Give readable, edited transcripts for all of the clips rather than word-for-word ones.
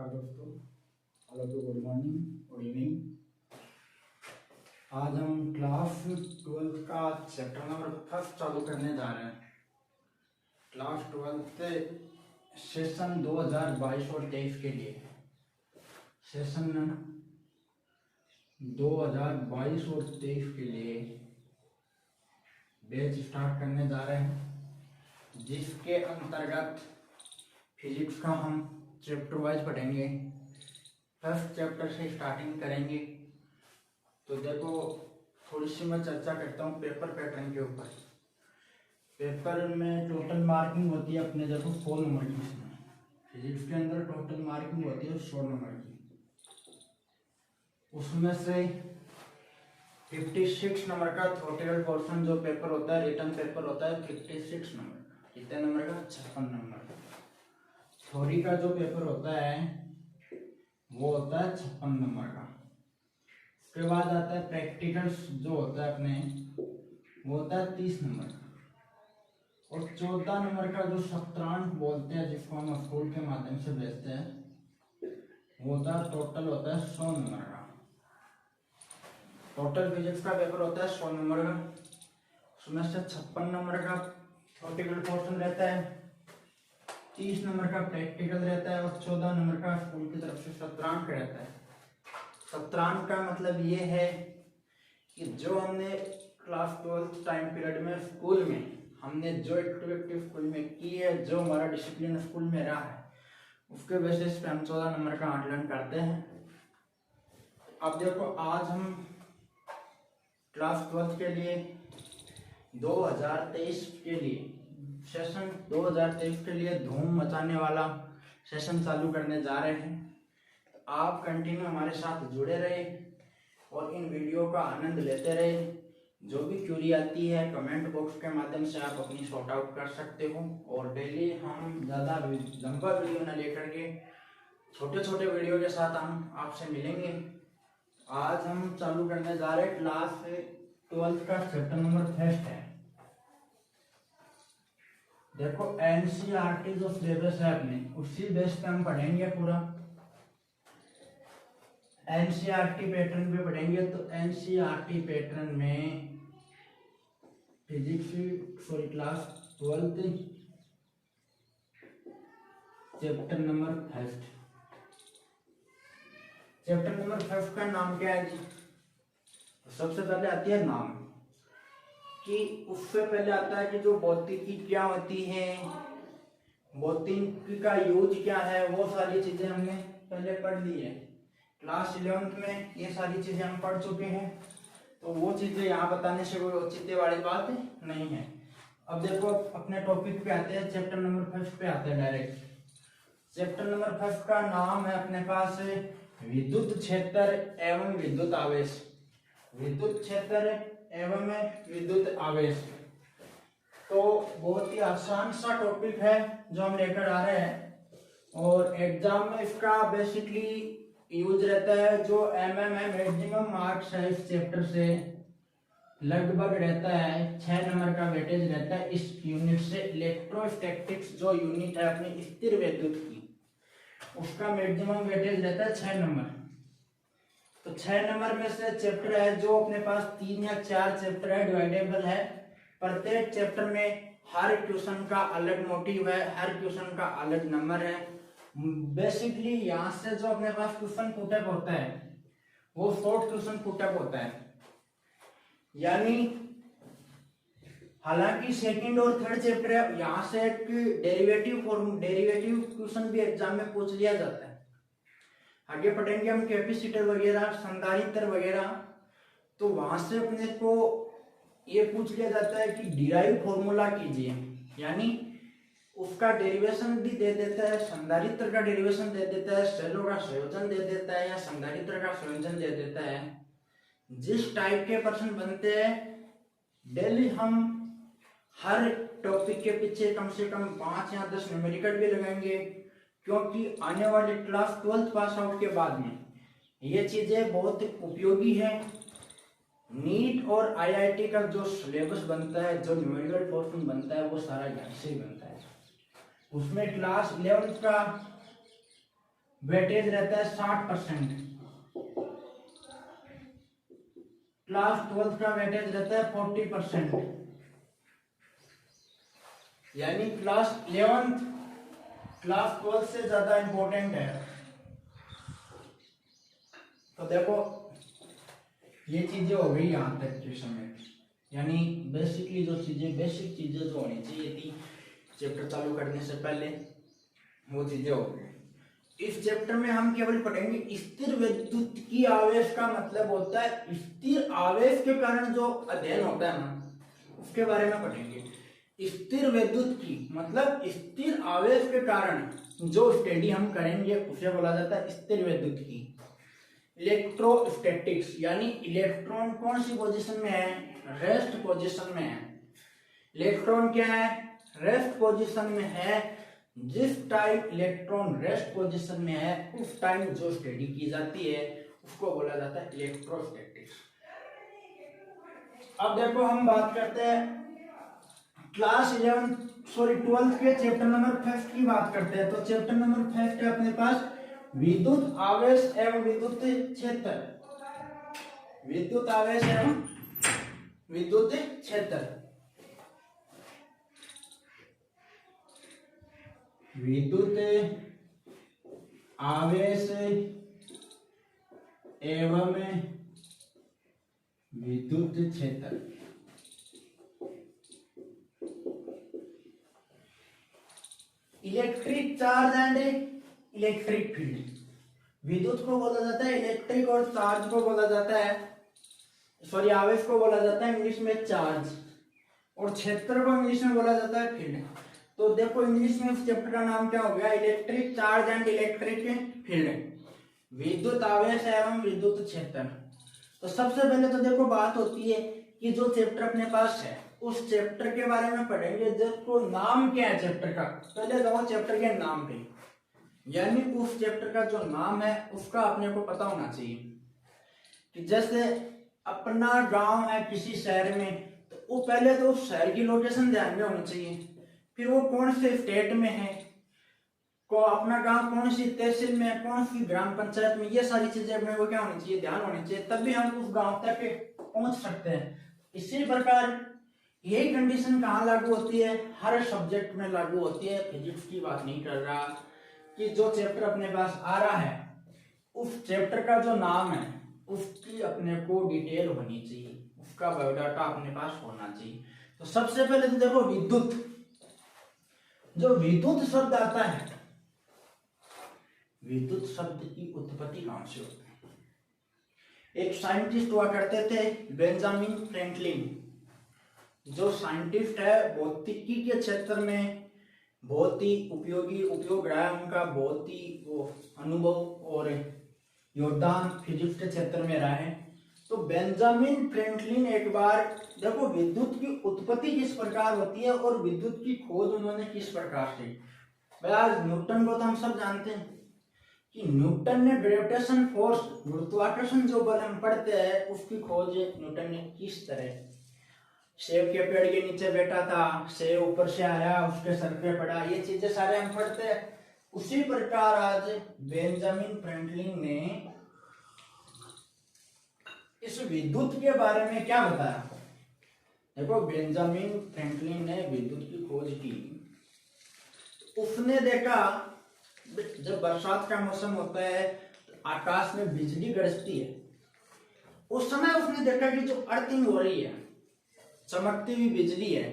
दोस्तों, हेलो तो good morning, good evening. आज हम क्लास 12 का चैप्टर नंबर फर्स्ट चालू करने जा रहे हैं। क्लास 12 सेशन 2022 और 23 के लिए सेशन 2022 और 23 के लिए बैच स्टार्ट करने जा रहे हैं, जिसके अंतर्गत फिजिक्स का हम चैप्टर वाइज पढ़ेंगे। फर्स्ट चैप्टर से स्टार्टिंग करेंगे। तो देखो, थोड़ी सी मैं चर्चा करता हूँ पेपर पैटर्न के ऊपर। पेपर में टोटल मार्किंग होती है अपने, देखो 100 नंबर की। इसमें फिजिक्स के अंदर टोटल मार्किंग होती है 100 नंबर की। उसमें से 56 नंबर का थ्योरेटिकल पोर्शन जो पेपर होता है, रिटन पेपर होता है 56 नंबर का। कितने नंबर का? 56 नंबर का। थ्योरी का जो पेपर होता है वो होता है 56 नंबर का। उसके बाद आता है प्रैक्टिकल्स, जो होता है अपने वो होता है 30 नंबर का। और 14 नंबर का जो सत्रांश बोलते हैं, जिसको हम स्कूल के माध्यम से भेजते हैं, वो होता है टोटल होता है 100 नंबर का। टोटल फिजिक्स का पेपर होता है 100 नंबर का। उसमें से 56 नंबर का थ्योरेटिकल पोर्शन रहता है, 30 नंबर का प्रैक्टिकल रहता है और 14 नंबर का स्कूल की तरफ से सत्रांक रहता है। सत्रांक का मतलब ये है कि जो हमने क्लास 12 टाइम पीरियड में स्कूल में हमने जो एक्टिविटी स्कूल में की है, जो हमारा डिसिप्लिन स्कूल में रहा है, उसके बेसिस पे हम 14 नंबर का आकलन करते हैं। अब देखो, आज हम क्लास 12 के लिए 2023 के लिए सेशन 2023 के लिए धूम मचाने वाला सेशन चालू करने जा रहे हैं। आप कंटिन्यू हमारे साथ जुड़े रहे और इन वीडियो का आनंद लेते रहे। जो भी क्यूरी आती है कमेंट बॉक्स के माध्यम से आप अपनी सॉर्ट आउट कर सकते हो। और डेली हम ज़्यादा लंबा वीडियो न लेकर के छोटे छोटे वीडियो के साथ हम आपसे मिलेंगे। आज हम चालू करने जा रहे हैं क्लास 12 का चैप्टर नंबर फर्स्ट है। देखो, एनसीईआरटी जो सिलेबस है अपने, उसी बेस पे हम पढ़ेंगे पूरा। एनसीईआरटी पैटर्न पे पढ़ेंगे। तो एनसीईआरटी पैटर्न में class 12 chapter number first. Chapter number first का नाम क्या है जी? तो सबसे पहले आती है नाम, कि उससे पहले आता है कि जो भौतिकी क्या होती है, भौतिकी का यूज क्या है, वो सारी चीजें हमने पहले पढ़ ली है। क्लास 11 में ये सारी चीजें हम पढ़ चुके हैं, तो वो चीजें यहाँ बताने से कोई औचित्य वाली बात नहीं है। अब देखो, अपने टॉपिक पे आते हैं, चैप्टर नंबर फर्स्ट पे आते हैं डायरेक्ट। चैप्टर नंबर फर्स्ट का नाम है अपने पास विद्युत क्षेत्र एवं विद्युत आवेश। विद्युत क्षेत्र एवं विद्युत आवेश। तो बहुत ही आसान सा टॉपिक है जो हम लेकर आ रहे हैं, और एग्जाम में इसका बेसिकली यूज रहता है। जो मैक्सिमम मार्क्स है इस चैप्टर से लगभग रहता है 6 नंबर का वेटेज रहता है इस यूनिट से। इलेक्ट्रोस्टैटिक्स जो यूनिट है अपनी स्थिर विद्युत की, उसका मैक्सिमम वेटेज रहता है 6 नंबर। तो 6 नंबर में से चैप्टर है जो अपने पास 3 या 4 चैप्टर है, डिवाइडेबल है। प्रत्येक चैप्टर में हर क्वेश्चन का अलग मोटिव है, हर क्वेश्चन का अलग नंबर है। बेसिकली यहाँ से जो अपने पास क्वेश्चन पुटअप होता है वो शॉर्ट क्वेश्चन पुटअप होता है। यानी हालांकि सेकंड और थर्ड चैप्टर है, यहाँ से एक डेरिवेटिव क्वेश्चन भी एग्जाम में पूछ लिया जाता है। आगे पढ़ेंगे हम कैपेसिटर वगैरह, संधारित्र वगैरह, तो वहां से अपने को ये पूछ लिया जाता है कि डिराइव फॉर्मूला कीजिए, यानी उसका डेरिवेशन भी दे देता है, संधारित्र का डेरिवेशन दे देता है, सेलों का संयोजन दे देता है, या संधारित्र का संयोजन दे देता है। जिस टाइप के प्रश्न बनते हैं डेली हम हर टॉपिक के पीछे कम से कम 5 या 10 न्यूमेरिकल भी लगाएंगे, क्योंकि आने वाले क्लास 12 पास आउट के बाद में ये चीजें बहुत उपयोगी है। नीट और आईआईटी का जो सिलेबस बनता है, जो न्यूमेरिकल पोर्शन बनता है, वो सारा यहाँ से ही बनता है। उसमें क्लास 11 का वेटेज रहता है 60%। क्लास 12 का वेटेज रहता है 40%। यानी क्लास 11 क्लास 12 से ज्यादा इंपॉर्टेंट है। तो देखो ये चीजें हो गई यहां तक के समय, यानी बेसिकली जो चीजें बेसिक चीजें जो होनी चाहिए थी चैप्टर चालू करने से पहले वो चीजें हो गई। इस चैप्टर में हम केवल पढ़ेंगे स्थिर विद्युत की आवेश का मतलब होता है स्थिर आवेश के कारण जो अध्ययन होता है ना उसके बारे में पढ़ेंगे। स्थिर विद्युत की मतलब स्थिर आवेश के कारण जो स्टडी हम करेंगे उसे बोला जाता है स्थिर विद्युत की। इलेक्ट्रोस्टैटिक्स यानी इलेक्ट्रॉन कौन सी पोजीशन में है, रेस्ट पोजीशन में है। इलेक्ट्रॉन क्या है, रेस्ट पोजीशन में है। जिस टाइम इलेक्ट्रॉन रेस्ट पोजीशन में है उस टाइम जो स्टडी की जाती है उसको बोला जाता है इलेक्ट्रोस्टैटिक्स। अब देखो हम बात करते हैं क्लास 12 के चैप्टर नंबर 5 की बात करते हैं। तो चैप्टर नंबर 5 है अपने पास विद्युत आवेश एवं विद्युत क्षेत्र। विद्युत आवेश एवं विद्युत क्षेत्र। विद्युत आवेश एवं विद्युत क्षेत्र। Electric charge and electric field. विद्युत को बोला जाता है इलेक्ट्रिक और चार्ज को बोला जाता है सॉरी आवेश को बोला जाता है इंग्लिश में चार्ज और क्षेत्र को इंग्लिश में बोला जाता है फील्ड। तो देखो इंग्लिश में उस चैप्टर का नाम क्या हो गया, electric charge and electric field, विद्युत आवेश एवं विद्युत क्षेत्र। तो सबसे पहले तो देखो बात होती है कि जो चैप्टर अपने पास है उस चैप्टर के बारे में पढ़ेंगे। जिसको नाम क्या है चैप्टर का, पहले जाओ चैप्टर के नाम पे, यानी उस चैप्टर का जो नाम है उसका अपने को पता होना चाहिए। कि जैसे अपना गांव है किसी शहर में तो वो पहले तो उस शहर की लोकेशन ध्यान में होनी चाहिए, फिर वो कौन से स्टेट में है, को अपना गांव कौन सी तहसील में है, कौन सी ग्राम पंचायत में, ये सारी चीजें अपने को क्या होनी चाहिए, ध्यान होनी चाहिए, तभी हम उस गांव तक पहुंच सकते हैं। इसी प्रकार यही कंडीशन कहाँ लागू होती है, हर सब्जेक्ट में लागू होती है। फिजिक्स की बात नहीं कर रहा, कि जो चैप्टर अपने पास आ रहा है उस चैप्टर का जो नाम है उसकी अपने को डिटेल होनी चाहिए, उसका बायोडाटा अपने पास होना चाहिए। तो सबसे पहले तो देखो विद्युत, जो विद्युत शब्द आता है, विद्युत शब्द की उत्पत्ति कहां से होती है। एक साइंटिस्ट हुआ करते थे बेंजामिन फ्रैंकलिन, जो साइंटिस्ट है भौतिकी के क्षेत्र में बहुत ही उपयोगी उपयोग रहा है उनका, बहुत ही वो अनुभव और योगदान फिजिक्स के क्षेत्र में रहा है। तो बेंजामिन फ्रैंकलिन एक बार देखो विद्युत की उत्पत्ति किस प्रकार होती है और विद्युत की खोज उन्होंने किस प्रकार से। भाई आज न्यूटन को तो हम सब जानते हैं कि न्यूटन ने ग्रेविटेशन फोर्स, गुरुत्वाकर्षण जो बल हम पढ़ते हैं उसकी खोज न्यूटन ने किस तरह, सेब के पेड़ के नीचे बैठा था, सेब ऊपर से आया उसके सर पे पड़ा, ये चीजें सारे हम पढ़ते हैं। उसी प्रकार आज बेंजामिन फ्रैंकलिन ने इस विद्युत के बारे में क्या बताया। देखो बेंजामिन फ्रैंकलिन ने विद्युत की खोज की। उसने देखा जब बरसात का मौसम होता है तो आकाश में बिजली गरजती है, उस समय उसने देखा कि जो अर्थिंग हो रही है, चमकती हुई बिजली है,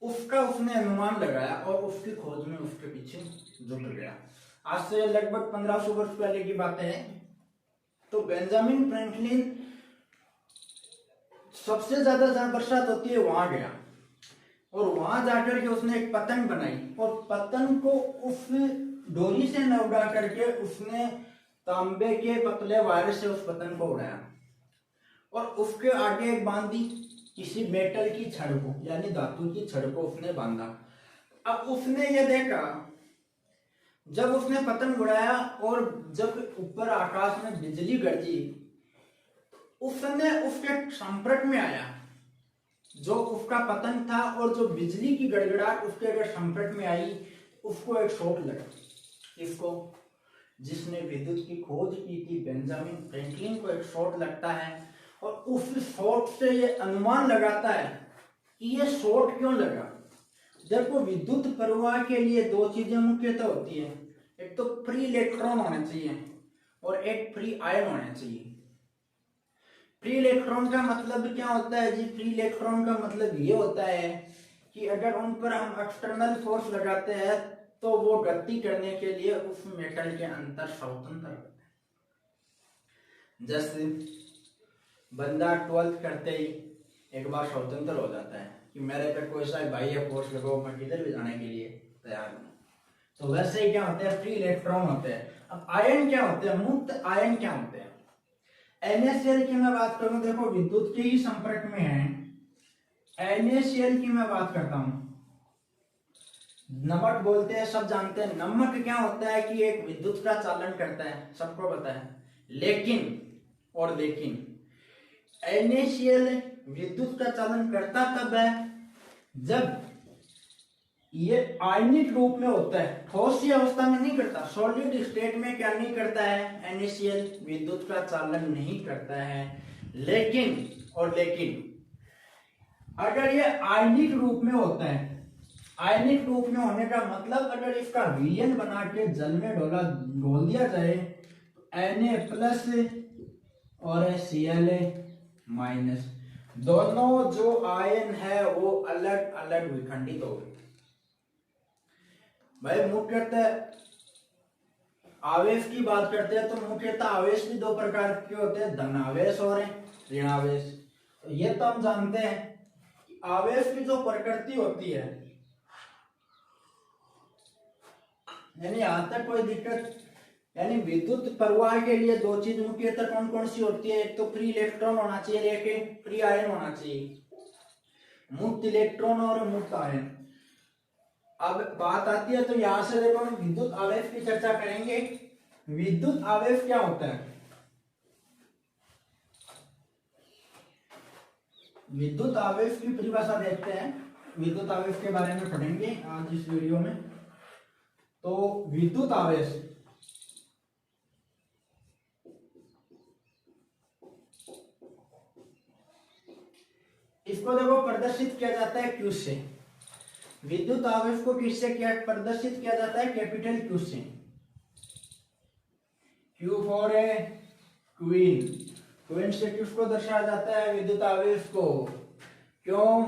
उसका उसने अनुमान लगाया और उसकी खोज में उसके पीछे जुट गया। आज से लगभग 1500 वर्ष पहले की बातें हैं। तो बेंजामिन फ्रैंकलिन सबसे ज्यादा जहां बरसात होती है वहां गया और वहां जाकर के उसने एक पतंग बनाई और पतंग को उस डोरी से न उड़ा करके उसने तांबे के पतले वायर से उस पतंग को उड़ाया और उसके आगे एक बांधी किसी मेटल की छड़ को, यानी धातु की छड़ को उसने बांधा। अब उसने ये देखा जब उसने पतंग उड़ाया और जब ऊपर आकाश में बिजली गरजी, उसने उसके संपर्क में आया जो उसका पतंग था और जो बिजली की गड़गड़ाहट उसके अगर संपर्क में आई उसको एक शॉक लगा। इसको जिसने विद्युत की खोज की थी, बेंजामिन फ्रैंकलिन को एक शॉट लगता है और उस शॉट से ये अनुमान लगाता है कि ये शॉट क्यों लगा। देखो, विद्युत प्रवाह के लिए दो चीजें मुख्यतः होती है, एक तो फ्री इलेक्ट्रॉन होना चाहिए और एक फ्री आयन होना चाहिए। फ्री इलेक्ट्रॉन का मतलब क्या होता है जी? फ्री इलेक्ट्रॉन का मतलब ये होता है कि अगर उन पर हम एक्सटर्नल फोर्स लगाते हैं तो वो गति करने के लिए उस मेटल के अंदर स्वतंत्र होते हैं। जैसे बंदा 12th करते ही एक बार स्वतंत्र हो जाता है कि मेरे पे कोई सा बाह्य फोर्स लगाओ, मैं किधर भी जाने के लिए तैयार हूँ। तो वैसे ही क्या होते हैं? फ्री इलेक्ट्रॉन होते हैं। अब आयन क्या होते हैं? मुक्त आयन क्या होते हैं? NaCl की मैं बात करूं, देखो विद्युत के ही संपर्क में है। NaCl की मैं बात करता हूं, नमक बोलते हैं, सब जानते हैं। नमक क्या होता है कि एक विद्युत का चालन करता है, सबको पता है। लेकिन NaCl विद्युत का चालन करता कब है? जब ये आयनिक रूप में होता है, ठोस की अवस्था में नहीं करता। सॉलिड स्टेट में क्या नहीं करता है? NaCl विद्युत का चालन नहीं करता है। लेकिन अगर ये आयनिक रूप में होता है, आयनिक रूप में होने का मतलब अगर इसका विलयन बना के जल में घोल दिया जाए तो Na+ और Cl- दोनों जो आयन है वो अलग अलग विखंडित हो गए। भाई मुख्यतः आवेश की बात करते हैं तो मुख्यतः आवेश भी दो प्रकार के होते हैं, धनावेश और ऋणावेश। तो ये तो हम जानते हैं कि आवेश की जो प्रकृति होती है, यानी यहां तक कोई दिक्कत, यानी विद्युत प्रवाह के लिए दो चीज मुख्यतः कौन कौन सी होती है? एक तो फ्री इलेक्ट्रॉन होना चाहिए, एक फ्री आयन होना चाहिए। मुक्त इलेक्ट्रॉन और मुक्त आयन। अब बात आती है तो यहां से देखो हम विद्युत आवेश की चर्चा करेंगे। विद्युत आवेश क्या होता है? विद्युत आवेश की परिभाषा देखते हैं, विद्युत आवेश के बारे में पढ़ेंगे आज इस वीडियो में। तो विद्युत आवेश इसको देखो प्रदर्शित किया जाता है Q से। विद्युत आवेश को किससे क्या प्रदर्शित किया जाता है? कैपिटल Q से। Q for queen. क्वीन से किसको दर्शाया जाता है? विद्युत आवेश को। क्यों?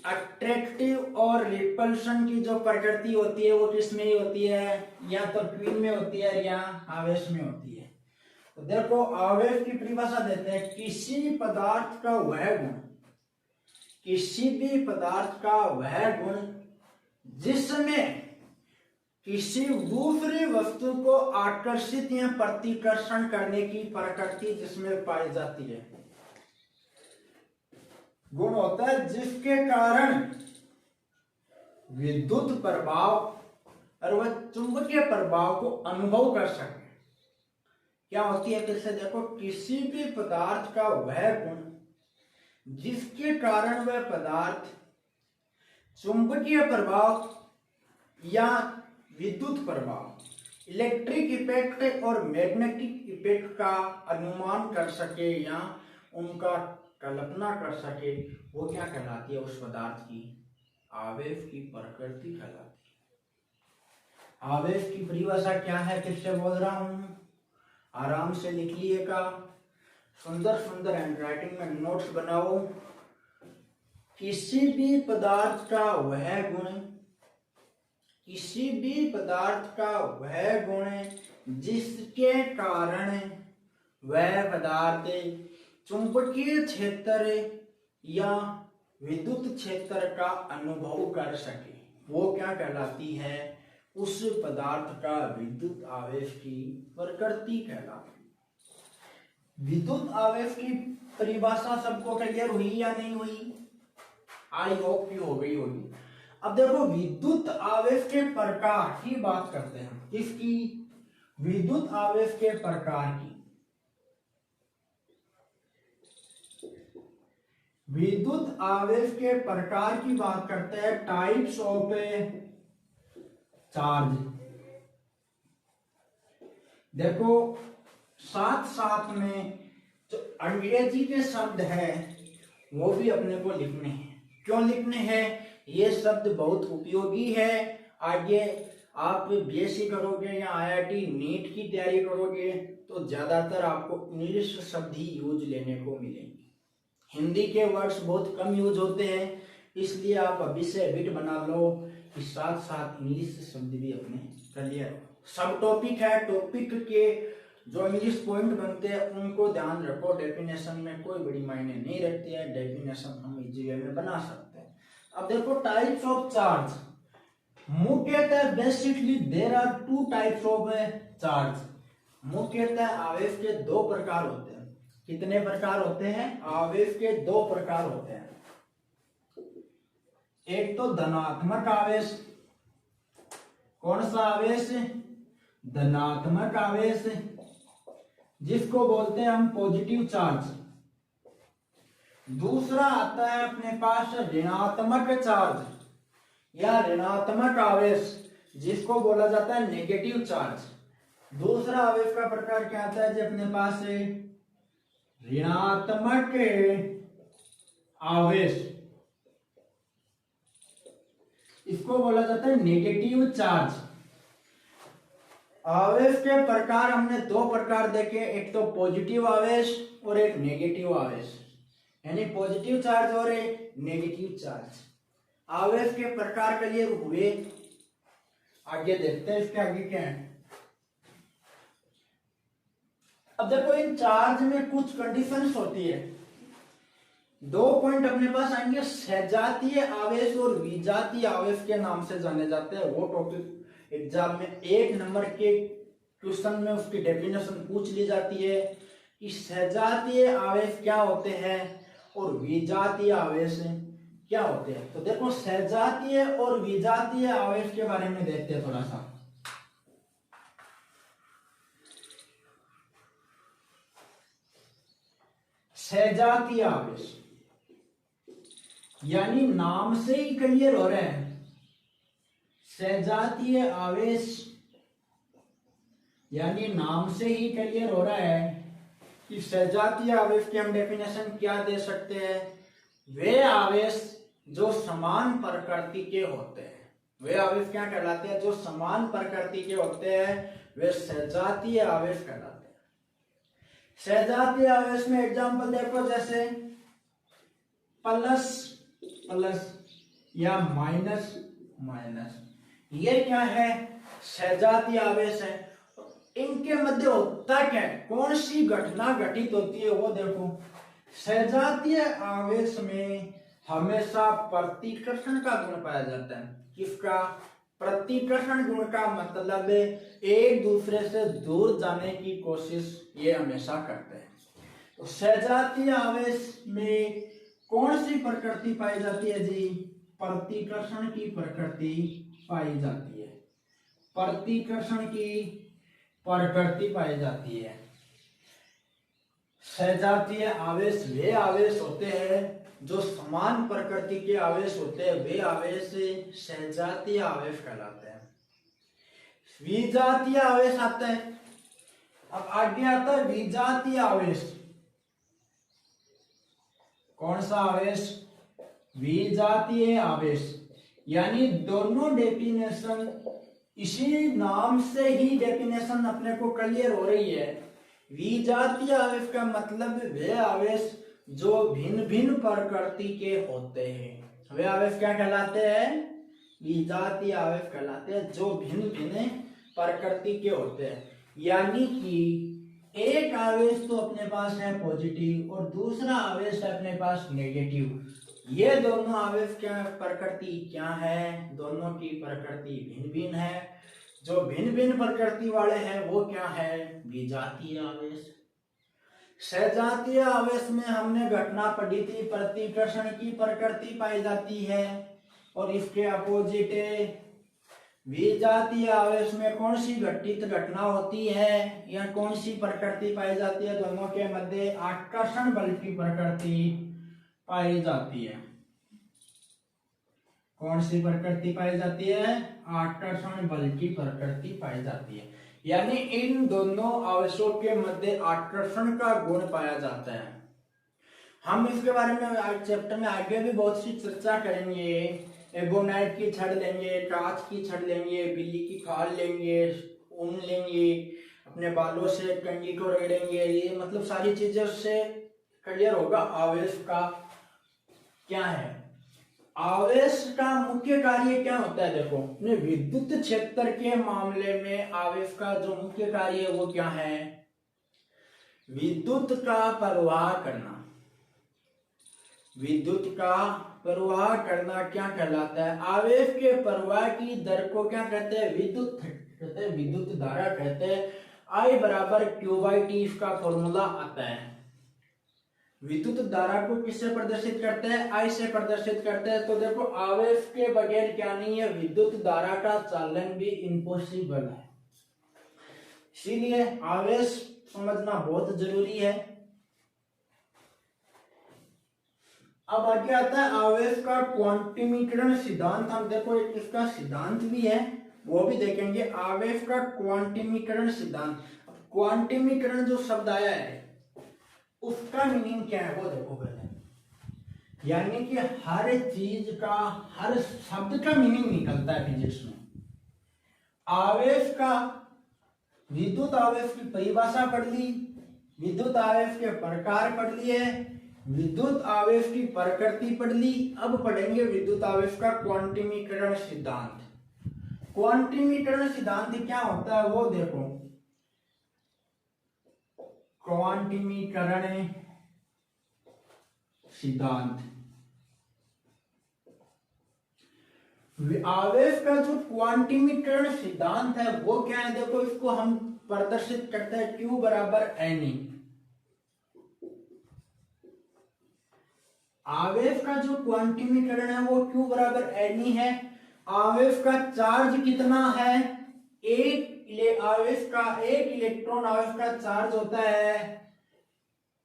अट्रैक्टिव और रिपल्शन की जो प्रकृति होती है वो किसमें ही होती है? या तो क्वीन में होती है या आवेश में होती है। तो देखो आवेश की परिभाषा देते हैं, किसी पदार्थ का वह गुण, किसी भी पदार्थ का वह गुण जिसमें किसी दूसरी वस्तु को आकर्षित या प्रतिकर्षण करने की प्रकृति जिसमें पाई जाती है। गुण होता है जिसके कारण विद्युत प्रभाव और वह चुंबकीय प्रभाव को अनुभव कर सके। क्या होती है? फिर से देखो, किसी भी पदार्थ का वह गुण जिसके कारण वह पदार्थ चुंबकीय प्रभाव या विद्युत प्रभाव, इलेक्ट्रिक इफेक्ट और मैग्नेटिक इफेक्ट का अनुमान कर सके या उनका कल्पना कर सके, वो क्या कहलाती है? उस पदार्थ की आवेश की प्रकृति कहलाती है। आवेश की परिभाषा क्या है? फिर से बोल रहा हूं, आराम से लिख लीजिएगा, सुंदर सुंदर हैंडराइटिंग में नोट्स बनाओ। किसी भी पदार्थ का वह गुण, किसी भी पदार्थ का वह गुण जिसके कारण वह पदार्थ चुंबकीय क्षेत्र या विद्युत क्षेत्र का अनुभव कर सके, वो क्या कहलाती है? उस पदार्थ का विद्युत आवेश की प्रकृति कहलाती है। विद्युत आवेश की परिभाषा सबको क्लियर हुई या नहीं हुई? आई होप की हो गई होगी। अब देखो विद्युत आवेश के प्रकार की बात करते हैं। किसकी? विद्युत आवेश के प्रकार की। विद्युत आवेश के प्रकार की बात करते हैं, टाइप्स ऑफ चार्ज। देखो साथ साथ में जो अंग्रेजी के शब्द है वो भी अपने को लिखने हैं। क्यों लिखने हैं? ये शब्द बहुत उपयोगी है। आगे आप बीएससी करोगे या आईआईटी नीट की तैयारी करोगे तो ज्यादातर आपको इंग्लिश शब्द ही यूज लेने को मिलेंगे। हिंदी के वर्ड्स बहुत कम यूज होते हैं, इसलिए आप अभी से हैबिट बना लो कि साथ साथ इंग्लिश शब्द भी अपने कर लिया। सब टॉपिक है, टॉपिक के जो इंग्लिश पॉइंट बनते हैं उनको ध्यान रखो। डेफिनेशन में कोई बड़ी मायने नहीं रखती है, डेफिनेशन हम इजी वे में बना सकते हैं। अब देखो टाइप्स ऑफ चार्ज। मुख्यतः basically there are two types of charge. मुख्यतः आवेश के दो प्रकार होते हैं। कितने प्रकार होते हैं? आवेश के दो प्रकार होते हैं। एक तो धनात्मक आवेश। कौन सा आवेश? धनात्मक आवेश, जिसको बोलते हैं हम पॉजिटिव चार्ज। दूसरा आता है अपने पास ऋणात्मक चार्ज या ऋणात्मक आवेश, जिसको बोला जाता है नेगेटिव चार्ज। दूसरा आवेश का प्रकार क्या आता है जी अपने पास? ऋणात्मक आवेश, इसको बोला जाता है नेगेटिव चार्ज। आवेश के प्रकार हमने दो प्रकार देखे, एक तो पॉजिटिव आवेश और एक नेगेटिव आवेश, यानी पॉजिटिव चार्ज और एक नेगेटिव चार्ज। आवेश के प्रकार के लिए हुए। आगे देखते हैं इसके आगे क्या है। अब देखो इन चार्ज में कुछ कंडीशंस होती है। दो पॉइंट अपने पास आएंगे, सजातीय आवेश और विजातीय आवेश के नाम से जाने जाते हैं। वो टॉपिक एग्जाम में 1 नंबर के क्वेश्चन में उसकी डेफिनेशन पूछ ली जाती है कि सजातीय आवेश क्या होते हैं और विजातीय आवेश क्या होते हैं। तो देखो सजातीय और विजातीय आवेश के बारे में देखते हैं थोड़ा सा। सजातीय आवेश यानी नाम से ही क्लियर हो रहा है। सजातीय आवेश यानी नाम से ही क्लियर हो रहा है कि सजातीय आवेश की हम डेफिनेशन क्या दे सकते हैं? वे आवेश जो समान प्रकृति के होते हैं। वे आवेश क्या कहलाते हैं? जो समान प्रकृति के होते हैं वे सजातीय आवेश कहलाते हैं। सजातीय आवेश में एग्जांपल देखो, जैसे प्लस प्लस या माइनस माइनस, ये क्या है? सजातीय आवेश है। इनके मध्य होता क्या है? कौन सी घटना घटित होती है वो देखो। सजातीय आवेश में हमेशा प्रतिकर्षण का गुण पाया जाता है। किसका? प्रतिकर्षण गुण का मतलब एक दूसरे से दूर जाने की कोशिश ये हमेशा करते हैं। तो सजातीय आवेश में कौन सी प्रकृति पाई जाती है जी? प्रतिकर्षण की प्रकृति पाई जाती है। प्रतिकर्षण की प्रकृति पाई जाती है। सजातीय आवेश वे आवेश होते हैं जो समान प्रकृति के आवेश होते हैं, वे आवेश सजातीय आवेश कहलाते हैं। विजातीय आवेश आता है। अब आगे आता है विजातीय आवेश। कौन सा आवेश? विजातीय आवेश, यानी दोनों डेफिनेशन इसी नाम से ही डेफिनेशन अपने को क्लियर हो रही है। विजातीय आवेश का मतलब वे आवेश जो भिन्न भिन्न प्रकृति के होते हैं। वे आवेश क्या कहलाते हैं? विजातीय आवेश कहलाते हैं, जो भिन्न भिन्न प्रकृति के होते हैं। यानी कि एक आवेश तो अपने पास है पॉजिटिव और दूसरा आवेश है अपने पास नेगेटिव। ये दोनों आवेश क्या प्रकृति क्या है? दोनों की प्रकृति भिन्न भिन्न है। जो भिन्न भिन्न प्रकृति वाले हैं वो क्या है? विजातीय आवेश। सजातीय आवेश में हमने घटना पढ़ी थी, प्रतिकर्षण की प्रकृति पाई जाती है और इसके अपोजिट विजातीय आवेश में कौन सी घटित घटना होती है या कौन सी प्रकृति पाई जाती है? दोनों के मध्य आकर्षण बल की प्रकृति पाई जाती है। कौन सी प्रकृति पाई जाती है? आकर्षण बल की प्रकृति पाई जाती है। यानी इन दोनों आवेशों के मध्य आकर्षण का गुण पाया जाता है। हम इसके बारे में आज चैप्टर में आगे भी बहुत सी चर्चा करेंगे। एबोनाइट की छड़ लेंगे, कांच की छड़ लेंगे, बिल्ली की खाल लेंगे, ऊन लेंगे, अपने बालों से कंघी को रगड़ेंगे, ये मतलब सारी चीजें उससे क्लियर होगा आवेश का क्या है। आवेश का मुख्य कार्य क्या होता है, देखो विद्युत क्षेत्र के मामले में आवेश का जो मुख्य कार्य है वो क्या है, विद्युत का प्रवाह करना। विद्युत का प्रवाह करना क्या कहलाता है, आवेश के प्रवाह की दर को क्या कहते हैं, विद्युत कहते हैं, विद्युत धारा कहते हैं। I बराबर Q/T इसका फॉर्मूला आता है। विद्युत धारा को किससे प्रदर्शित करते हैं, I से प्रदर्शित करते हैं। तो देखो आवेश के बगैर क्या नहीं है, विद्युत धारा का चालन भी इम्पॉसिबल है। इसीलिए आवेश समझना बहुत जरूरी है। अब आगे आता है आवेश का क्वांटिमीकरण सिद्धांत। हम देखो एक इसका सिद्धांत भी है, वो भी देखेंगे। आवेश का क्वांटिमीकरण सिद्धांत। क्वांटिमीकरण जो शब्द आया है उसका मीनिंग क्या है वो देखो पहले। यानी कि हर चीज का, हर शब्द का मीनिंग निकलता है फिजिक्स में। आवेश का, विद्युत आवेश की परिभाषा पढ़ ली, विद्युत आवेश के प्रकार पढ़ लिए, विद्युत आवेश की प्रकृति पढ़ ली। अब पढ़ेंगे विद्युत आवेश का क्वांटिमीकरण सिद्धांत। क्वांटिमीकरण सिद्धांत क्या होता है वो देखो। क्वांटिमीकरण सिद्धांत, आवेश का जो क्वांटिमीकरण सिद्धांत है वो क्या है, देखो इसको हम प्रदर्शित करते हैं Q बराबर Ne। आवेश का जो क्वांटिमीकरण है वो Q बराबर Ne है। आवेश का चार्ज कितना है, आवेश का एक इलेक्ट्रॉन आवेश का चार्ज होता है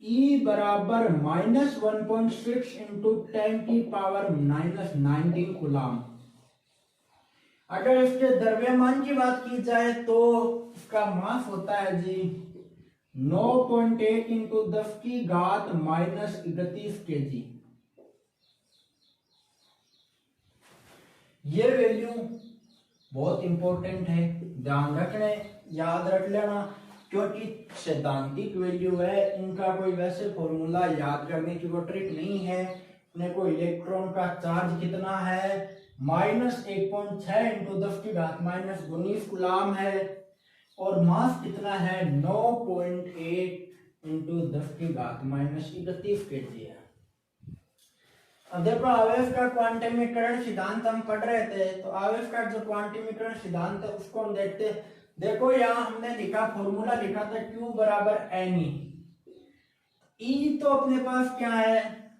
E बराबर -1.6 इंटू 10⁻⁻19 कूलम। अगर इसके द्रव्यमान की बात की जाए तो इसका मास होता है जी 9.8 इंटू 10⁻31 kg। ये वैल्यू बहुत इंपॉर्टेंट है, ध्यान रखने, याद रख लेना, क्योंकि सैद्धांतिक वैल्यू है। इनका कोई वैसे फॉर्मूला याद करने की वो ट्रिक नहीं है। अपने को इलेक्ट्रॉन का चार्ज कितना है, -1.6 इंटू 10⁻⁻19 कूलम है, और मास कितना है 9.8 इंटू 10⁻31 kg है। अब देखो आवेश का क्वांटिमीकरण सिद्धांत हम पढ़ रहे थे, तो आवेश का जो क्वांटिमीकरण सिद्धांत है उसको हम देखते हैं। देखो यहाँ हमने लिखा, फॉर्मूला लिखा था Q बराबर Ne। E तो अपने पास क्या है,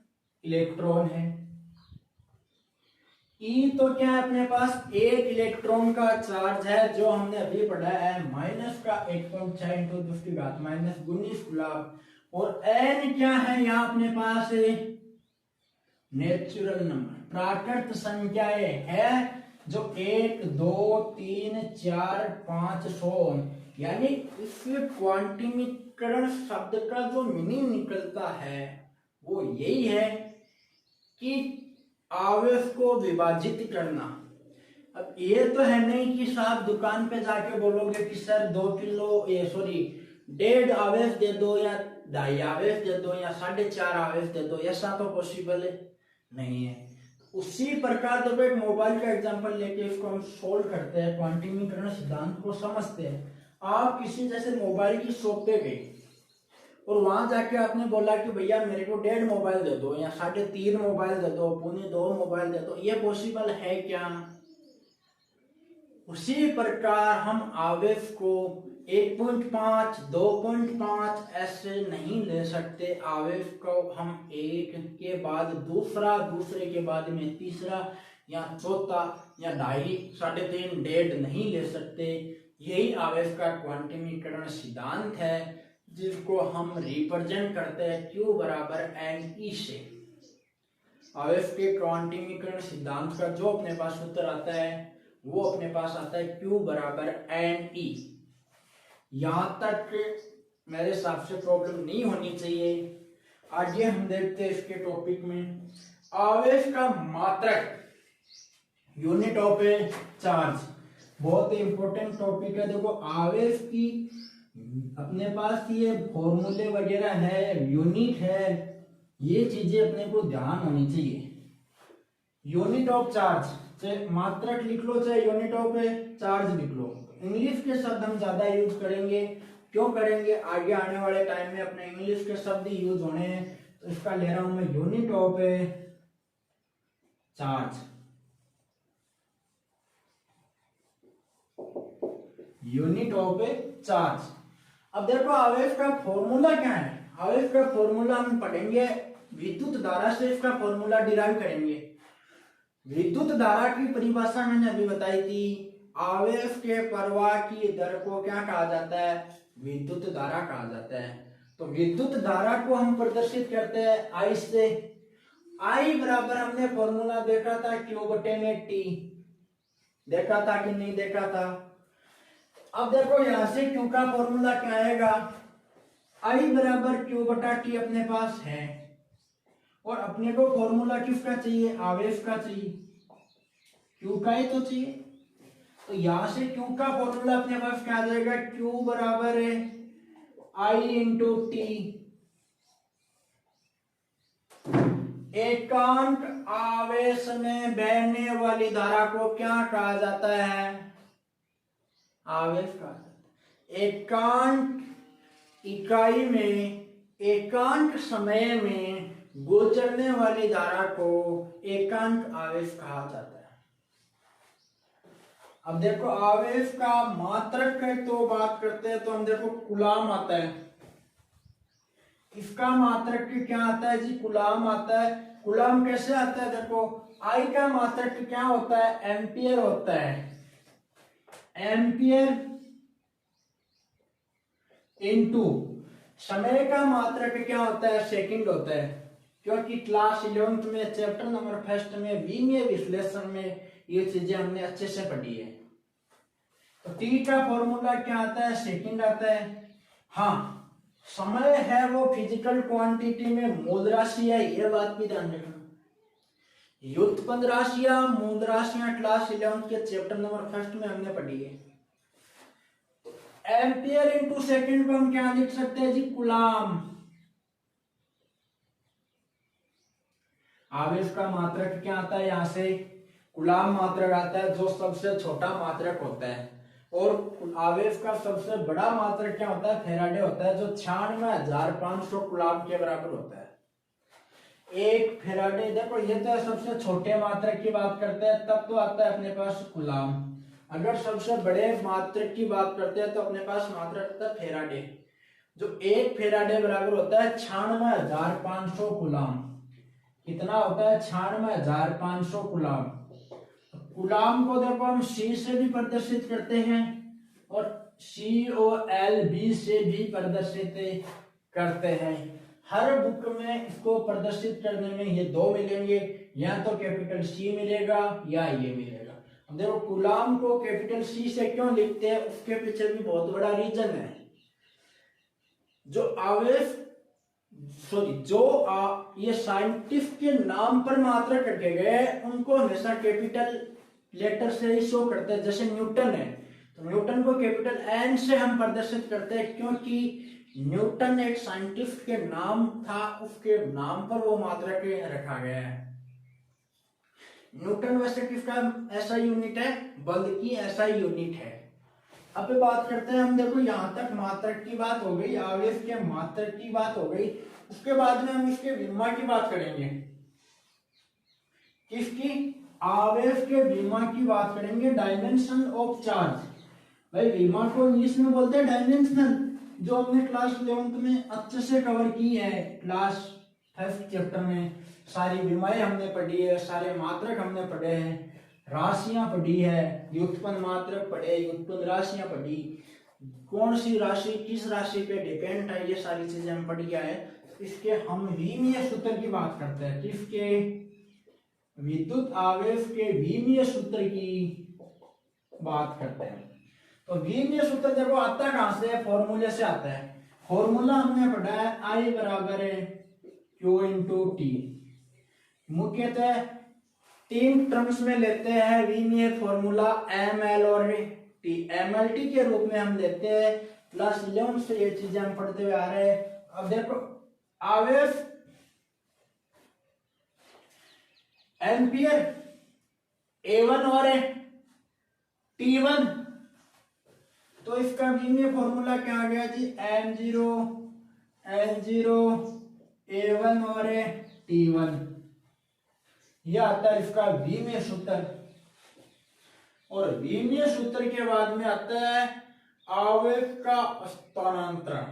इलेक्ट्रॉन है। E तो क्या है अपने पास, एक इलेक्ट्रॉन का चार्ज है जो हमने अभी पढ़ा है -1.6 इंटू 10⁻⁻19 कूलम। और N क्या है यहाँ अपने पास, नेचुरल नंबर, प्राकृत संख्याएं है जो 1 2 3 4 5 100। यानी इस क्वांटिमीकरण शब्द का जो मीनिंग निकलता है वो यही है कि आवेश को विभाजित करना। अब ये तो है नहीं कि साहब दुकान पे जाके बोलोगे कि सर 2 किलो 1.5 आवेश दे दो, या 2.5 आवेश दे दो, या 4.5 आवेश दे दो, ऐसा तो पॉसिबल नहीं है। उसी प्रकार देखो एक मोबाइल का एग्जांपल लेके इसको हम सोल्व करते हैं, क्वांटिमीकरण सिद्धांत को समझते हैं। आप किसी जैसे मोबाइल की शॉप पे गए और वहां जाके आपने बोला कि भैया मेरे को 1.5 मोबाइल दे दो, या 3.5 मोबाइल दे दो, 2.25 मोबाइल दे दो, ये पॉसिबल है क्या? उसी प्रकार हम आवेश को 1.5 2.5 ऐसे नहीं ले सकते। आवेश को हम एक के बाद दूसरा, दूसरे के बाद में तीसरा या चौथा या 2.5 3.5 1.5 नहीं ले सकते। यही आवेश का क्वांटिमीकरण सिद्धांत है जिसको हम रिप्रेजेंट करते हैं Q बराबर Ne से। आवेश के क्वांटिमीकरण सिद्धांत का जो अपने पास उत्तर आता है वो अपने पास आता है Q बराबर Ne। यहां तक मेरे हिसाब से प्रॉब्लम नहीं होनी चाहिए। आगे हम देखते हैं इसके टॉपिक में आवेश का मात्रक, यूनिट ऑफ चार्ज। बहुत ही इंपॉर्टेंट टॉपिक है। देखो आवेश की अपने पास ये फॉर्मूले वगैरह है, यूनिट है, ये चीजें अपने को ध्यान होनी चाहिए। यूनिट ऑफ चार्ज, चाहे मात्रक लिख लो चाहे यूनिट ऑफ चार्ज लिख लो। इंग्लिश के शब्द हम ज्यादा यूज करेंगे, क्यों करेंगे, आगे आने वाले टाइम में अपने इंग्लिश के शब्द ही यूज होने हैं, तो इसका ले रहा हूं मैं unit of charge. Unit of charge. अब देखो आवेश का फॉर्मूला क्या है। आवेश का फॉर्मूला हम पढ़ेंगे, विद्युत धारा से इसका फॉर्मूला डिराइव करेंगे। विद्युत धारा की परिभाषा मैंने अभी बताई थी। आवेश के प्रवाह की दर को क्या कहा जाता है, विद्युत धारा कहा जाता है। तो विद्युत धारा को हम प्रदर्शित करते हैं आई से। आई बराबर हमने फॉर्मूला देखा था Q बटे में T, देखा था कि नहीं देखा था। अब देखो यहां से Q का फॉर्मूला क्या आएगा, I बराबर Q बटा T अपने पास है, और अपने को फॉर्मूला किसका चाहिए, आवेश का चाहिए, Q का ही तो चाहिए। तो यहां से Q का फॉर्मूला अपने पास क्या आ जाएगा, Q बराबर है I इंटू T। एकांक आवेश में बहने वाली धारा को क्या कहा जाता है, आवेश कहा जाता है। एकांक इकाई में, एकांक समय में गुजरने वाली धारा को एकांक आवेश कहा जाता है। अब देखो आवेश का मात्रक है तो बात करते हैं, तो हम देखो कूलाम आता है। इसका मात्रक क्या आता है जी, कूलाम आता है। कूलाम कैसे आता है, देखो आई का मात्रक क्या होता है, एम्पियर होता है। एम्पियर इनटू समय का मात्रक क्या होता है, सेकंड होता है। क्योंकि क्लास 11th में चैप्टर नंबर 1 में विमीय विश्लेषण में ये चीजें हमने अच्छे से पढ़ी है। तो टी का फॉर्मूला क्या आता है, सेकंड आता है। हाँ, समय है वो फिजिकल क्वांटिटी में मूल राशि है, ये बात भी ध्यान रखना। व्युत्पन्न राशियां, मूल राशियां क्लास 11th के चैप्टर नंबर 1 में हमने पढ़ी है। एम्पियर इनटू सेकंड को हम क्या लिख सकते हैं जी, कूलाम। आवेश का मात्रक क्या आता है, यहां से कूलाम मात्रक आता है, जो सबसे छोटा मात्रक होता है। और आवेश का सबसे बड़ा मात्रक क्या होता है, फेराडे होता है, जो 96,500 कूलाम के बराबर होता है। एक फेराडे, देखो ये तो सबसे छोटे मात्रक की बात करते हैं, तब तो आता है अपने पास कूलाम। अगर सबसे बड़े मात्रक की बात करते हैं तो अपने पास मात्रक आता है फेराडे, जो एक फेराडे बराबर होता है 96,500 कूलाम। कितना होता है, 96,500 कूलाम। कूलाम को देखो हम C से भी प्रदर्शित करते हैं और COLB से भी प्रदर्शित करते हैं। हर बुक में इसको प्रदर्शित करने में ये दो मिलेंगे, या तो कैपिटल C मिलेगा या ये मिलेगा। अब देखो कूलाम को कैपिटल C से क्यों लिखते हैं, उसके पीछे भी बहुत बड़ा रीजन है। जो आवेश ये साइंटिस्ट के नाम पर मात्रक रखे गए उनको हमेशा कैपिटल लेटर से ही शो करते हैं। जैसे न्यूटन है, तो न्यूटन को कैपिटल N से हम प्रदर्शित करते हैं, क्योंकि न्यूटन एक साइंटिस्ट के नाम था, उसके नाम पर वो मात्रक रखा गया है। न्यूटन वैसे किसका ऐसा यूनिट है, बल की ऐसा यूनिट है। अब बात करते हैं हम, देखो यहां तक मात्रक की बात हो गई, आवेश के मात्रक की बात हो गई। उसके बाद में हम इसके विमा की बात करेंगे। किसकी, आवेश के विमा की बात करेंगे, डायमेंशन ऑफ चार्ज। भाई विमा को इंग्लिश में बोलते हैं डायमेंशनल, जो हमने क्लास 11th में अच्छे से कवर की है। क्लास 1st चैप्टर में सारी विमाएं हमने पढ़ी है, सारे मात्रक हमने पढ़े हैं, राशियां पढ़ी है, व्युत्पन्न मात्रक पढ़े, व्युत्पन्न राशियां पढ़ी, कौन सी राशि किस राशि पे डिपेंड है, ये सारी चीजें हम पढ़ गया है। इसके हम विमीय सूत्र की बात करते हैं, किसके, विद्युत आवेश के विमीय सूत्र की बात करते हैं। तो विमीय सूत्र देखो आता कहां से, फॉर्मूले से आता है। फॉर्मूला हमने पढ़ा है I बराबर है Q इंटू टी। मुख्यतः 3 टर्म्स में लेते हैं विमीय फॉर्मूला ml और t। mlt के रूप में हम लेते हैं, क्लास 11 से ये चीजें हम पढ़ते हुए आ रहे हैं। अब देखो आवेश एम्पियर A1 और T1, तो इसका विमीय फॉर्मूला क्या आ गया जी, M0 N0 A1 और T1, यह आता है इसका विमीय सूत्र। और विमीय सूत्र के बाद में आता है आवेश का स्थानांतरण।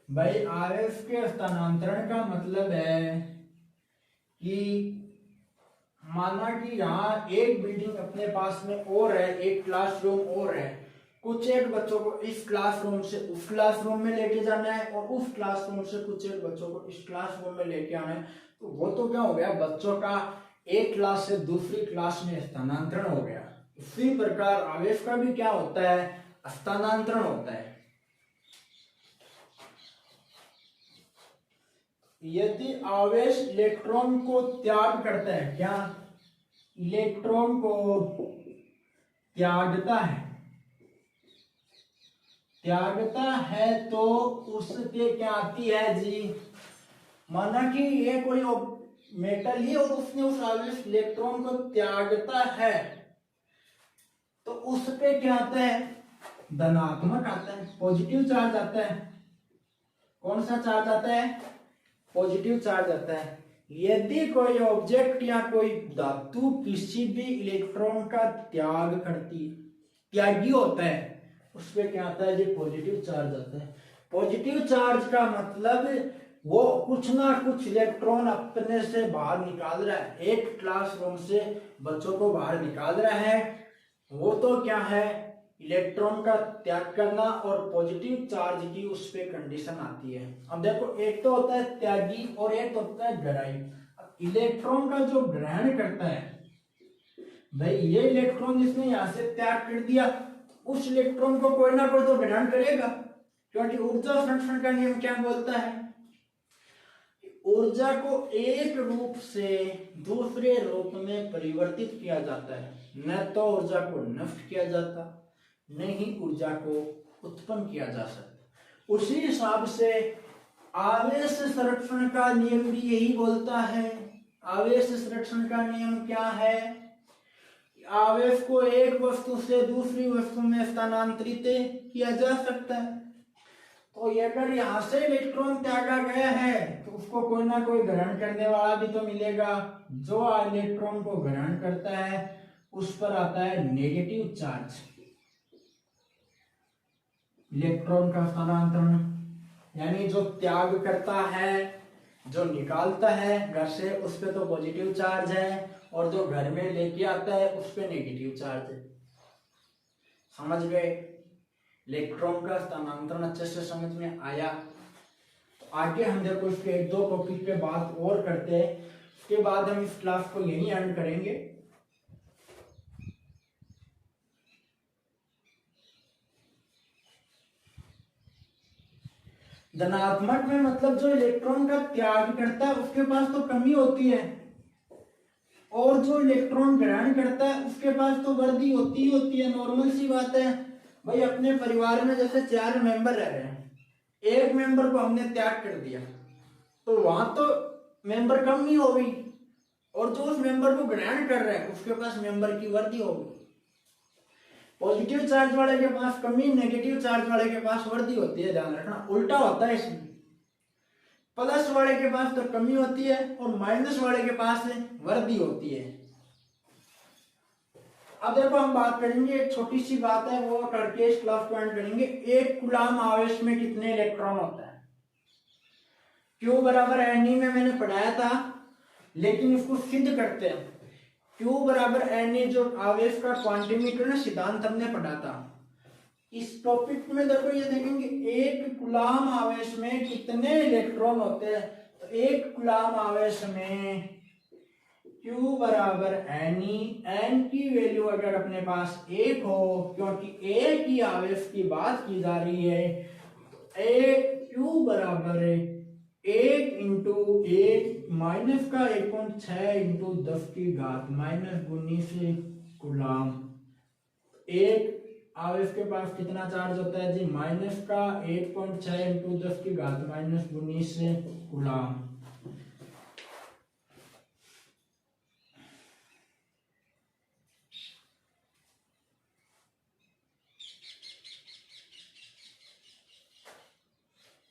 भाई आवेश के स्थानांतरण का मतलब है कि माना कि यहाँ एक बिल्डिंग अपने पास में और है, एक क्लासरूम और है, कुछ एक बच्चों को इस क्लासरूम से उस क्लासरूम में लेके जाना है और उस क्लासरूम से कुछ एक बच्चों को इस क्लासरूम में लेके आना है, तो वो तो क्या हो गया, बच्चों का एक क्लास से दूसरी क्लास में स्थानांतरण हो गया। इसी प्रकार आवेश का भी क्या होता है, स्थानांतरण होता है। यदि आवेश इलेक्ट्रॉन को त्याग करता है, क्या इलेक्ट्रॉन को त्यागता है तो उसके क्या आती है जी, माना कि ये कोई मेटल ही और उसने उस आवेश इलेक्ट्रॉन को त्यागता है, तो उस पे क्या आता है, धनात्मक आता है, पॉजिटिव चार्ज आता है। कौन सा चार्ज आता है, पॉजिटिव चार्ज आता है। यदि कोई ऑब्जेक्ट या कोई धातु किसी भी इलेक्ट्रॉन का त्यागी होता है, उस पे क्या आता है जी, पॉजिटिव चार्ज आता है। पॉजिटिव चार्ज का मतलब वो कुछ ना कुछ इलेक्ट्रॉन अपने से बाहर निकाल रहा है, एक क्लासरूम से बच्चों को बाहर निकाल रहा है, वो तो क्या है, इलेक्ट्रॉन का त्याग करना, और पॉजिटिव चार्ज की उस पे कंडीशन आती है। अब देखो एक तो होता है त्यागी और एक होता है ग्राही। इलेक्ट्रॉन का जो ग्रहण करता है, भाई ये इलेक्ट्रॉन जिसने यहाँ से त्याग कर दिया, उस इलेक्ट्रॉन को कोई ना कोई तो ग्रहण करेगा, क्योंकि ऊर्जा संरक्षण का नियम क्या बोलता है, ऊर्जा को एक रूप से दूसरे रूप में परिवर्तित किया जाता है, न तो ऊर्जा को नष्ट किया जाता, नहीं ऊर्जा को उत्पन्न किया जा सकता। उसी हिसाब से आवेश संरक्षण का नियम भी यही बोलता है। आवेश संरक्षण का नियम क्या है, आवेश को एक वस्तु से दूसरी वस्तु में स्थानांतरित किया जा सकता है। तो अगर यहाँ से इलेक्ट्रॉन त्यागा गया है तो उसको कोई ना कोई ग्रहण करने वाला भी तो मिलेगा, जो इलेक्ट्रॉन को ग्रहण करता है उस पर आता है नेगेटिव चार्ज। इलेक्ट्रॉन का स्थानांतरण यानी जो त्याग करता है, जो निकालता है घर से, उस पे तो पॉजिटिव चार्ज है, और जो घर में लेके आता है उस पे नेगेटिव चार्ज है। समझ गए, इलेक्ट्रॉन का स्थानांतरण अच्छे से समझ में आया। तो आगे हम देखो इसके 1-2 टॉपिक पे बात और करते हैं, उसके बाद हम इस क्लास को यहीं एंड करेंगे। धनात्मक में मतलब जो इलेक्ट्रॉन का त्याग करता है उसके पास तो कमी होती है, और जो इलेक्ट्रॉन ग्रहण करता है उसके पास तो वृद्धि होती है। नॉर्मल सी बात है भाई, अपने परिवार में जैसे 4 मेंबर रह रहे हैं, एक मेंबर को हमने त्याग कर दिया तो वहां तो मेंबर कम ही हो गई, और जो उस मेंबर को ग्रहण कर रहा है उसके पास मेंबर की वृद्धि होगी। पॉजिटिव चार्ज वाले के पास कमी, नेगेटिव चार्ज वाले के पास वृद्धि होती है, ध्यान रखना। उल्टा होता है इसमें, प्लस वाले के पास तो कमी होती है और माइनस वाले के पास वृद्धि होती है। अब देखो हम बात करेंगे, एक छोटी सी बात है वो करके इस क्लास को एंड करेंगे। एक कूलाम आवेश में कितने इलेक्ट्रॉन होता है, Q बराबर Ne में मैंने पढ़ाया था, लेकिन इसको सिद्ध करते हैं। Q बराबर Ne जो आवेश का क्वांटीमीटर सिद्धांत हमने पढ़ा था, इस टॉपिक में देखो ये देखेंगे एक कूलाम आवेश में कितने इलेक्ट्रॉन होते हैं। तो एक कूलाम आवेश में Q बराबर एनी, एन की वैल्यू अगर अपने पास एक हो, क्योंकि एक ही आवेश की बात की जा रही है, एक Q बराबर है 1 इंटू 1 माइनस का 1.6 इंटू 10 की घात माइनस 19 कूलाम। एक आवेश के पास कितना चार्ज होता है जी, माइनस का 1.6 इंटू 10 की घात माइनस 19 कूलाम।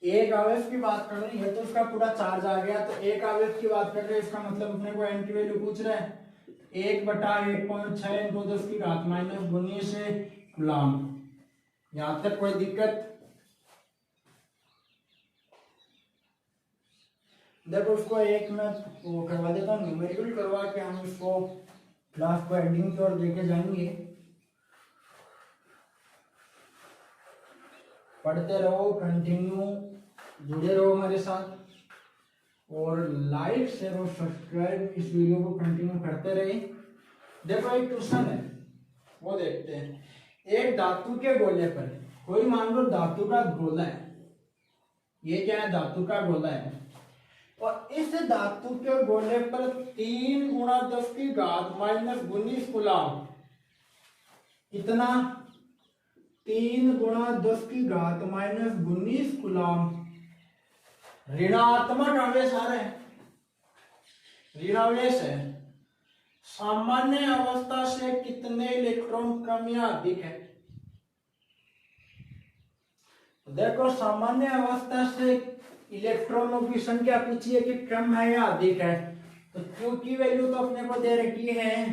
एक आवेश की बात कर रहे हैं तो उसका पूरा चार्ज आ गया, तो एक आवेश की बात कर रहे हैं, इसका मतलब अपने को एन की वैल्यू पूछ रहे हैं, 1/1.6 इंटू 10 की घात माइनस 19 कूलाम। यहां तक कोई दिक्कत? देखो उसको एक मैं वो करवा देता हूँ, न्यूमेरिकल करवा के हम इसको क्लास को एंडिंग की ओर लेके जाएंगे। पढ़ते रहो, कंटिन्यू जुड़े रहो हमारे साथ, और लाइक शेयर और सब्सक्राइब इस वीडियो को कंटिन्यू करते रहे। देखो एक क्वेश्चन है, वो देखते हैं। एक धातु के गोले पर, कोई मान लो धातु का गोला है, ये क्या है, धातु का गोला है, और इस धातु के गोले पर 3 गुणा 10 की घात माइनस 19 कूलाम, कितना, 3 गुणा 10 की घात माइनस 19 कूलाम ऋणात्मक आवेश आ रहे हैं, ऋणावेश है। सामान्य अवस्था से कितने इलेक्ट्रॉन कम या अधिक है? देखो सामान्य अवस्था से इलेक्ट्रॉनों की संख्या पूछी है कि कम है या अधिक है, तो Q की वैल्यू तो अपने को दे रखी है,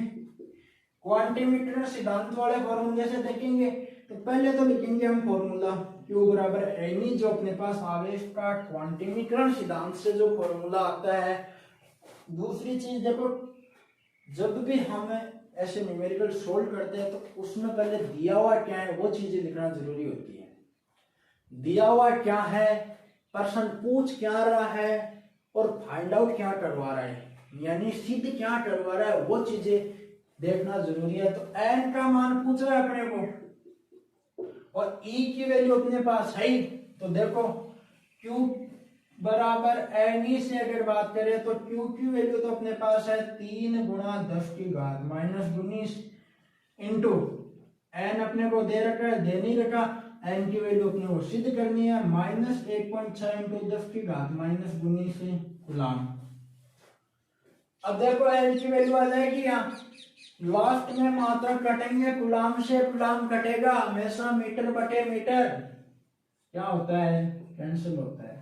क्वांटीमीटर सिद्धांत वाले फॉर्मूले से देखेंगे। तो पहले तो लिखेंगे हम फॉर्मूला Q बराबर एनी, जो अपने पास आवेश का क्वांटीमीकरण सिद्धांत से जो फॉर्मूला आता है। दूसरी चीज देखो, जब भी हम ऐसे न्यूमेरिकल सोल्व करते हैं तो उसमें पहले दिया हुआ क्या है वो चीजें लिखना जरूरी होती है। दिया हुआ क्या है, प्रश्न पूछ क्या रहा है, और फाइंड आउट क्या करवा रहा है, यानी सिद्ध क्या करवा रहा है, वो चीजें देखना जरूरी है। तो n का मान पूछ रहा है अपने को, और E की वैल्यू अपने पास है ही। तो देखो Q बराबर एनी से अगर बात करें तो Q की वैल्यू तो अपने पास है 3 गुणा 10 की घात माइनस 19 इंटू n अपने को दे रखा है, दे नहीं रखा, n की वैल्यू अपने को सिद्ध करनी है, माइनस 1.6 इंटू 10 की घात माइनस 19 कूलाम। अब देखो n की वैल्यू आ जाएगी यहाँ, लास्ट में मात्रा कटेंगे, कूलाम से कूलाम कटेगा, हमेशा मीटर बटे मीटर क्या होता है, कैंसिल होता है।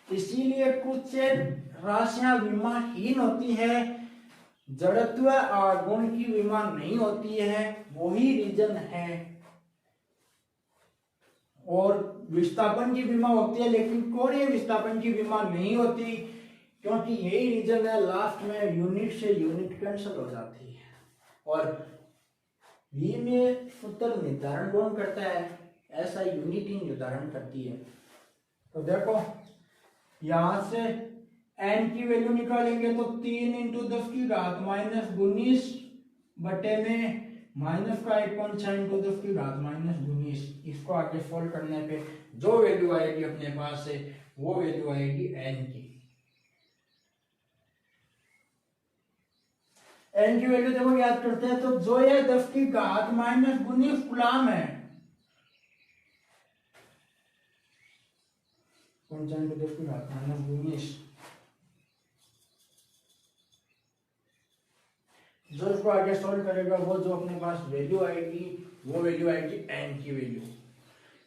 इसीलिए कुछ राशियां विमाहीन होती है, जड़त्व आगुण की विमा नहीं होती है, वही रीजन है। और विस्थापन की विमा होती है, लेकिन कोणीय विस्थापन की विमा नहीं होती, क्योंकि यही रीजन है, लास्ट में यूनिट से यूनिट कैंसिल हो जाती है। और V में सूत्र निर्धारण कौन करता है, ऐसा यूनिट ही निर्धारण करती है। तो देखो यहां से n की वैल्यू निकालेंगे तो 3 इंटू 10 की घात माइनस 19 बटे में माइनस का 1.6 इंटू 10 की घात माइनस 19, इसको आगे सोल्व करने पे जो वैल्यू आएगी अपने पास से वो वैल्यू आएगी n की। n की वैल्यू देखो याद करते हैं, तो जो ये 10 की घात माइनस 19 कूलाम है, 10 की घात माइनस 19, जो इसको आगे सॉल्व करेगा वो जो अपने पास वैल्यू आएगी वो वैल्यू आएगी n की वैल्यू,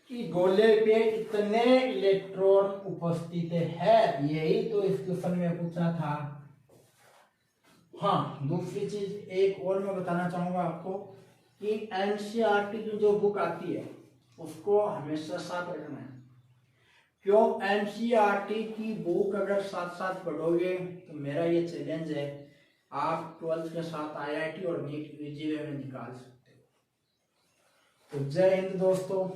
कि गोले पे इतने इलेक्ट्रॉन उपस्थित है, यही तो इस क्वेश्चन में पूछा था। हाँ, दूसरी चीज एक और मैं बताना चाहूंगा आपको कि एनसीईआरटी की जो बुक आती है उसको हमेशा साथ रखना है। क्यों, एनसीईआरटी की बुक अगर साथ साथ पढ़ोगे तो मेरा ये चैलेंज है, आप 12th के साथ आईआईटी और नीट यूजीवे में निकाल सकते हो। तो जय हिंद दोस्तों,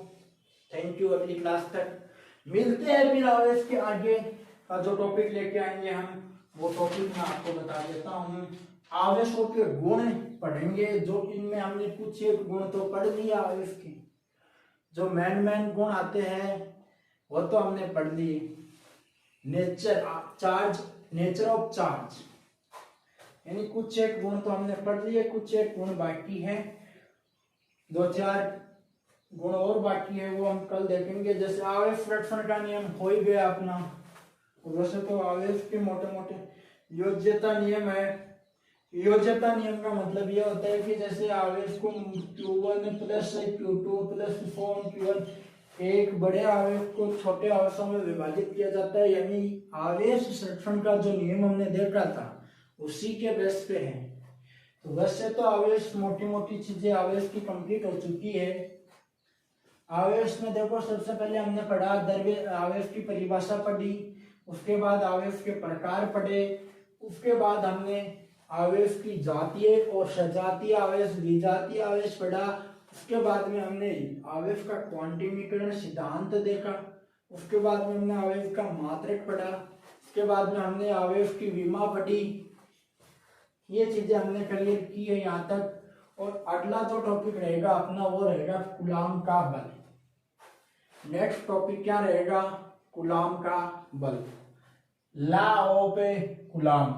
थैंक यू। अगली क्लास तक मिलते हैं, फिर आवेश के आगे का जो टॉपिक लेके आएंगे हम, वो टॉपिक मैं आपको बता देता हूँ। आवेशों के गुण पढ़ेंगे, जो इनमें हमने कुछ एक गुण तो पढ़ लिया आवेश के, जो मेन गुण आते हैं वो तो हमने पढ़ लिए। नेचर ऑफ चार्ज, यानी कुछ एक गुण तो हमने पढ़ लिए, कुछ एक गुण बाकी है, 2-4 गुण और बाकी है, वो हम कल देखेंगे। जैसे आवेश संरक्षण का नियम हो ही गया अपना, वैसे तो आवेश के मोटे मोटे योज्यता नियम है। योज्यता नियम का मतलब यह होता है कि जैसे आवेश को Q1 plus Q2 plus Q1 एक बड़े आवेश को छोटे आवेशों में विभाजित किया जाता है, यानी आवेश संरक्षण का जो नियम हमने देखा था उसी के बेस पे है। तो वैसे तो आवेश मोटी मोटी चीजें आवेश की कंप्लीट हो चुकी है। आवेश में देखो सबसे पहले हमने पढ़ा द्रव्य आवेश की परिभाषा पढ़ी, उसके बाद आवेश के प्रकार पढ़े, उसके बाद हमने आवेश की जातीय और सजातीय आवेश विजातीय आवेश पढ़ा, उसके बाद में हमने आवेश का क्वांटिमीकरण सिद्धांत देखा, उसके बाद में हमने आवेश का मात्रक पढ़ा, उसके बाद में हमने आवेश की विमा पढ़ी। ये चीजें हमने क्लियर की है यहाँ तक। और अगला जो टॉपिक रहेगा अपना वो रहेगा कूलाम का बल। नेक्स्ट टॉपिक क्या रहेगा? कूलाम का बल, लॉ ऑफ कूलाम।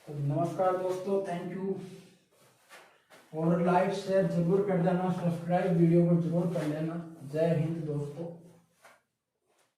तो नमस्कार दोस्तों, थैंक यू। और लाइक शेयर जरूर कर देना, सब्सक्राइब वीडियो को जरूर कर लेना। जय हिंद दोस्तों।